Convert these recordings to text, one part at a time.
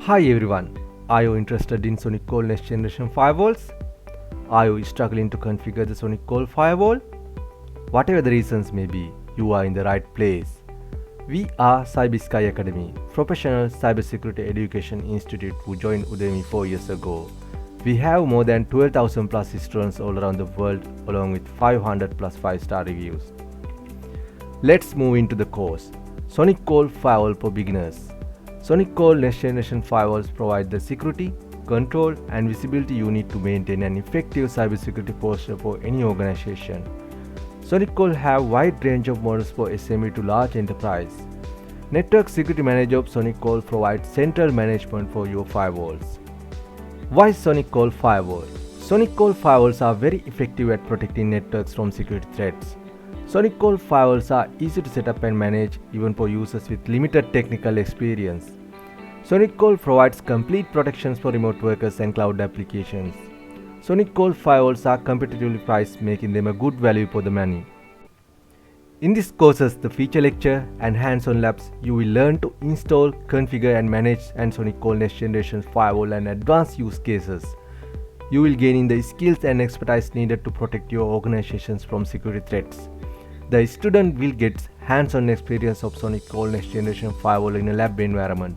Hi everyone, are you interested in SonicWall next generation firewalls? Are you struggling to configure the SonicWall firewall? Whatever the reasons may be, you are in the right place. We are Cybersky Academy, professional cybersecurity education institute who joined Udemy 4 years ago. We have more than 12,000 plus students all around the world along with 500 plus 5-star reviews. Let's move into the course. SonicWall Firewall for Beginners. SonicWall next generation firewalls provide the security, control and visibility you need to maintain an effective cybersecurity posture for any organization. SonicWall have wide range of models for SME to large enterprise. Network Security Manager of SonicWall provides central management for your firewalls. Why SonicWall Firewall? SonicWall firewalls are very effective at protecting networks from security threats. SonicWall firewalls are easy to set up and manage even for users with limited technical experience. SonicWall provides complete protections for remote workers and cloud applications. SonicWall firewalls are competitively priced, making them a good value for the money. In this courses, the feature lecture and hands-on labs, you will learn to install, configure and manage an SonicWall next generation firewall and advanced use cases. You will gain in the skills and expertise needed to protect your organizations from security threats. The student will get hands-on experience of SonicWall next generation firewall in a lab environment.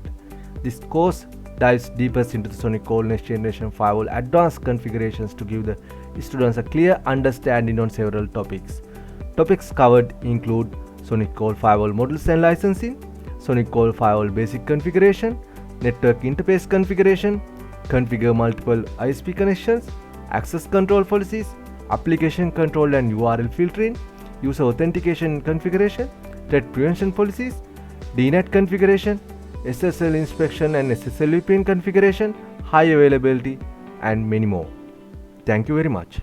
This course dives deeper into the SonicWall next generation firewall advanced configurations to give the students a clear understanding on several topics. Topics covered include SonicWall firewall models and licensing, SonicWall firewall basic configuration, network interface configuration, configure multiple ISP connections, access control policies, application control and URL filtering, user authentication configuration, threat prevention policies, DNAT configuration, SSL inspection and SSL VPN configuration, high availability and many more. Thank you very much.